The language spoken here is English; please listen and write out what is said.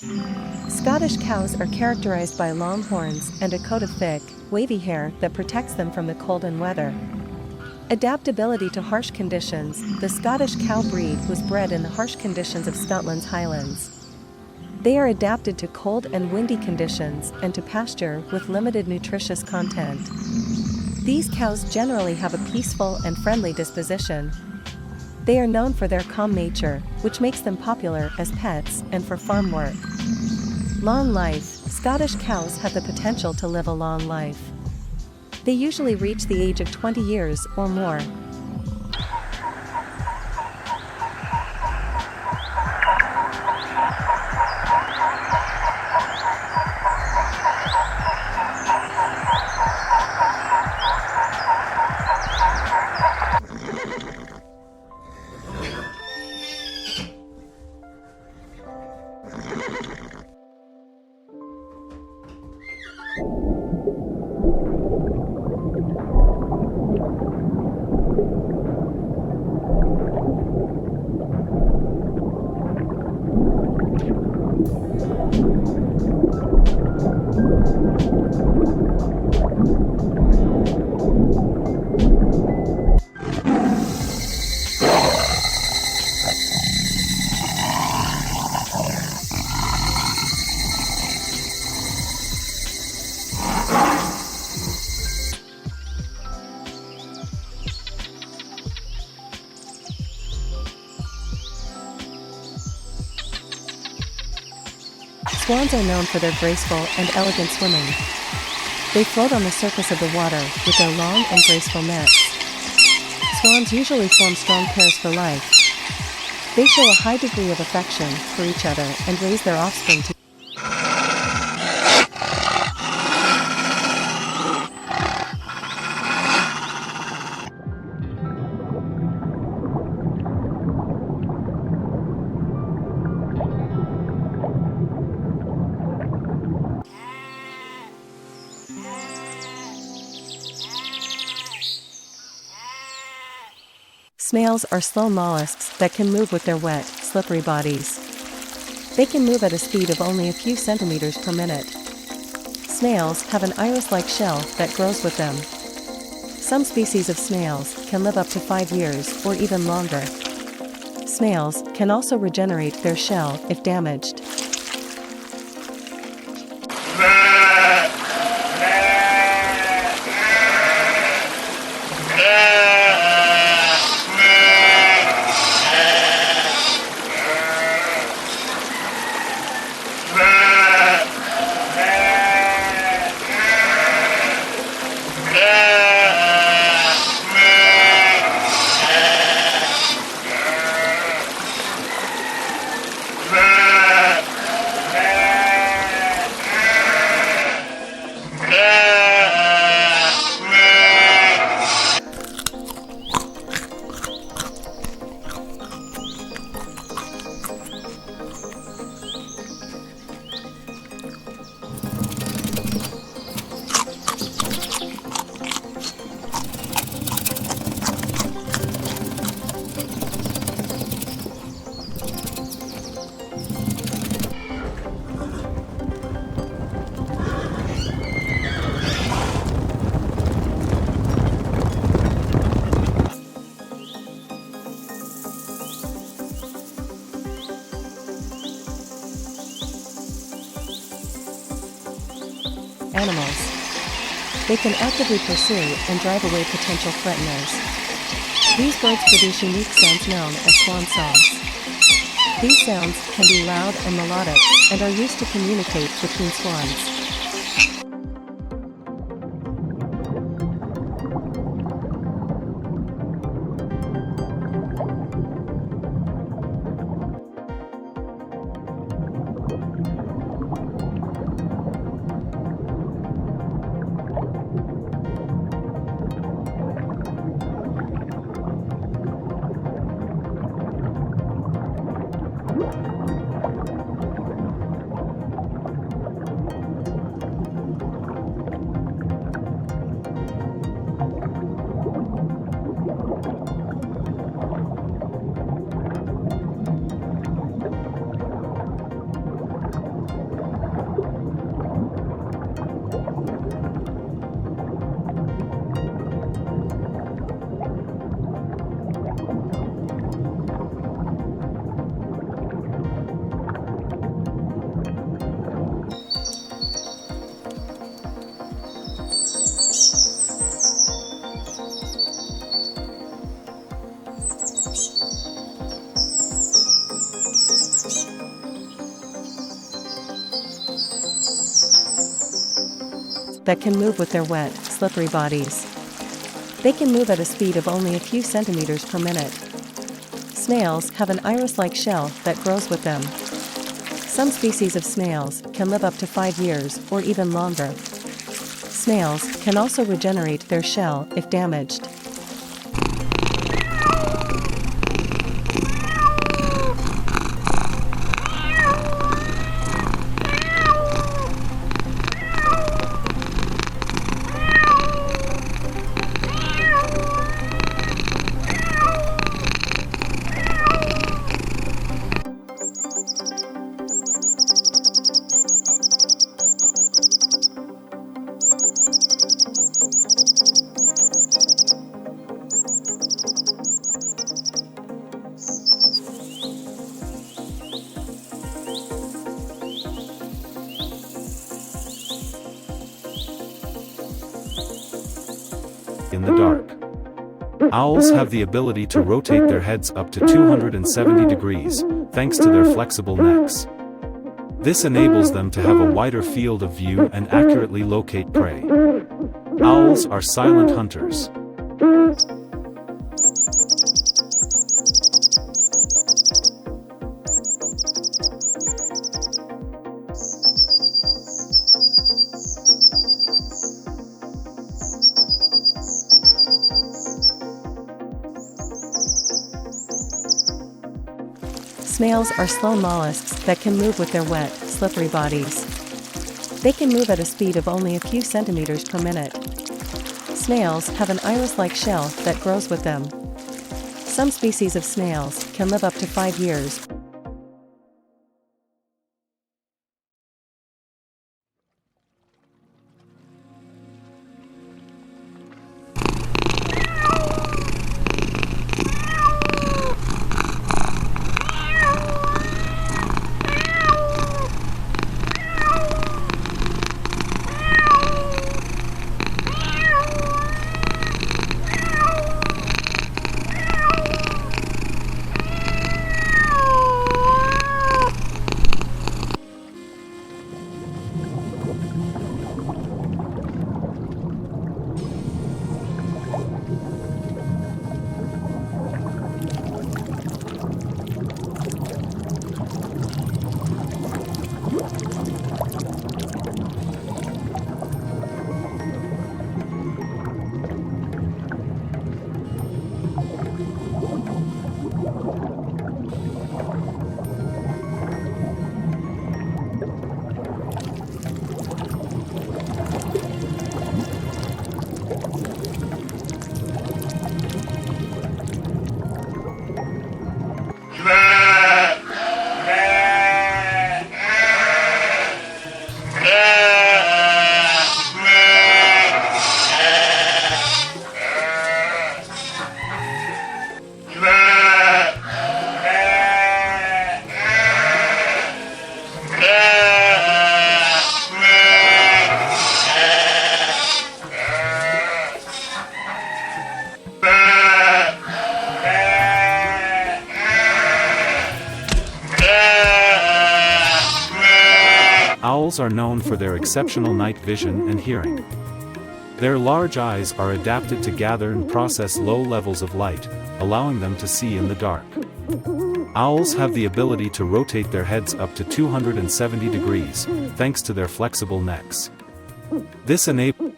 Scottish cows are characterized by long horns and a coat of thick, wavy hair that protects them from the cold and weather. Adaptability to harsh conditions. The Scottish cow breed was bred in the harsh conditions of Scotland's Highlands. They are adapted to cold and windy conditions and to pasture with limited nutritious content. These cows generally have a peaceful and friendly disposition. They are known for their calm nature, which makes them popular as pets and for farm work. Long life. Scottish cows have the potential to live a long life. They usually reach the age of 20 years or more. Swans are known for their graceful and elegant swimming. They float on the surface of the water with their long and graceful necks. Swans usually form strong pairs for life. They show a high degree of affection for each other and raise their offspring to Snails are slow mollusks that can move with their wet, slippery bodies. They can move at a speed of only a few centimeters per minute. Snails have an iris-like shell that grows with them. Some species of snails can live up to 5 years or even longer. Snails can also regenerate their shell if damaged. Animals. They can actively pursue and drive away potential threateners. These birds produce unique sounds known as swan songs. These sounds can be loud and melodic, and are used to communicate between swans. that can move with their wet, slippery bodies. They can move at a speed of only a few centimeters per minute. Snails have an iris-like shell that grows with them. Some species of snails can live up to 5 years or even longer. Snails can also regenerate their shell if damaged. In the dark. Owls have the ability to rotate their heads up to 270 degrees, thanks to their flexible necks. This enables them to have a wider field of view and accurately locate prey. Owls are silent hunters. Snails are slow mollusks that can move with their wet, slippery bodies. They can move at a speed of only a few centimeters per minute. Snails have an iris-like shell that grows with them. Some species of snails can live up to 5 years. Owls are known for their exceptional night vision and hearing. Their large eyes are adapted to gather and process low levels of light, allowing them to see in the dark. Owls have the ability to rotate their heads up to 270 degrees, thanks to their flexible necks. This enables